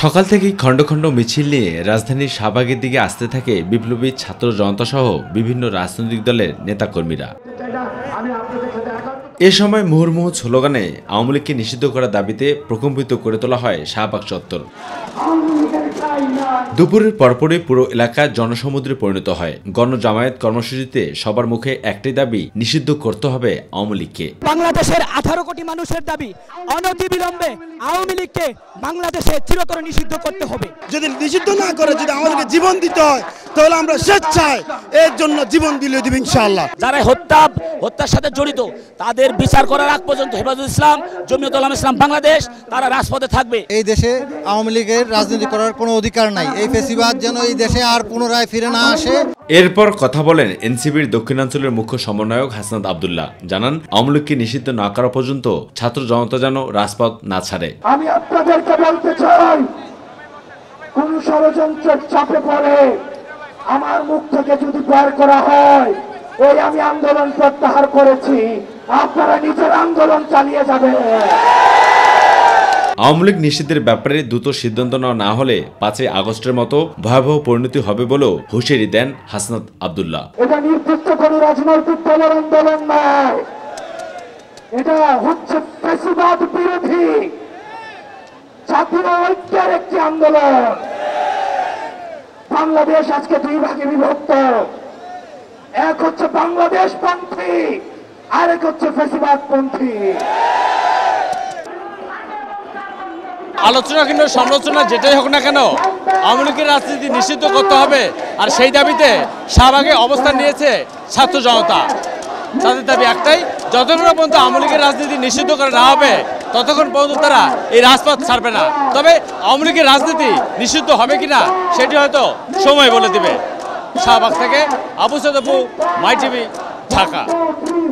সকাল থেকেই খণ্ড খণ্ড মিছিল নিয়ে রাজধানীর শাহবাগের দিকে আসতে থাকে বিপ্লবী ছাত্র জনতা সহ বিভিন্ন রাজনৈতিক দলের নেতাকর্মীরা। এ সময় মুহুর্মুহু স্লোগানে আওয়ামী লীগকে নিষিদ্ধ করার দাবিতে প্রকম্পিত করে তোলা হয় শাহবাগ চত্বর। দুপুরের পরপরই পুরো এলাকা জনসমুদ্রে পরিণত হয়। গণজামায়াত কর্মসূচিতে সবার মুখে একটাই দাবি, নিষিদ্ধ করতে হবে আওয়ামী লীগকে। বাংলাদেশের 18 কোটি মানুষের দাবি, অনতিবিলম্বে আওয়ামী লীগকে বাংলাদেশে চিরতরে নিষিদ্ধ করতে হবে। যদি নিষিদ্ধ না করে, যদি আমাদেরকে জীবন দিতে হয়, তাহলে আমরা স্বেচ্ছায় এর জন্য জীবন দিলে দিব ইনশাআল্লাহ। যারা হত্যার সাথে জড়িত তাদের বিচার করার আগ পর্যন্ত হেফাজতুল ইসলাম, জমিয়ত উলামা ইসলাম বাংলাদেশ তারা রাজপথে থাকবে। এই দেশে আওয়ামী লীগের রাজনীতি করার কোনো অধিকার নাই। এই ফেসিবাদ যেন এই দেশে আর পুনরায় ফিরে না আসে। এরপর কথা বলেন এনসিপির দক্ষিণাঞ্চলের মুখ্য সমন্বয়ক হাসনাত আব্দুল্লাহ। জানান, আওয়ামী লীগকে নিষিদ্ধ না করা পর্যন্ত ছাত্র জনতা যেন রাজপথ না ছাড়ে। আমি আপনাদেরকে বলতে চাই, কোন ষড়যন্ত্রের চাপে পড়ে আমার মুখ থেকে যদি বের করা হয়, এই আমি আন্দোলন প্রত্যাহার করেছি, আপনারা নিজের আন্দোলন চালিয়ে যাবেন। আওয়ামী লীগ নিষিদ্ধের ব্যাপারে দ্রুত সিদ্ধান্ত নেওয়া না হলে 5 আগস্টের মতো ভয়াবহ পরিণতি হবে বলেও হুঁশিয়ারি দেন হাসনাত আব্দুল্লাহ। এটা নির্দিষ্ট কোন রাজনৈতিক দলের আন্দোলন নয়, এটা হচ্ছে ফ্যাসিবাদ বিরোধী জাতীয় ঐক্যের একটি আন্দোলন। বাংলাদেশ আজকে 2 ভাগে বিভক্ত, এক হচ্ছে বাংলাদেশ পন্থী, আরেক হচ্ছে ফ্যাসিবাদ পন্থী। আলোচনা কিংবা সমালোচনা যেটাই হোক না কেন, আওয়ামী লীগের রাজনীতি নিষিদ্ধ করতে হবে। আর সেই দাবিতে শাহবাগে অবস্থান নিয়েছে ছাত্র জনতা। তাদের দাবি একটাই, যতক্ষণ পর্যন্ত আওয়ামী লীগের রাজনীতি নিষিদ্ধ করা না হবে ততক্ষণ পর্যন্ত তারা এই রাজপথ ছাড়বে না। তবে আওয়ামী লীগের রাজনীতি নিষিদ্ধ হবে কিনা সেটি হয়তো সময় বলে দিবে। শাহবাগ থেকে আবু সাদ আপু, মাই টিভি, ঢাকা।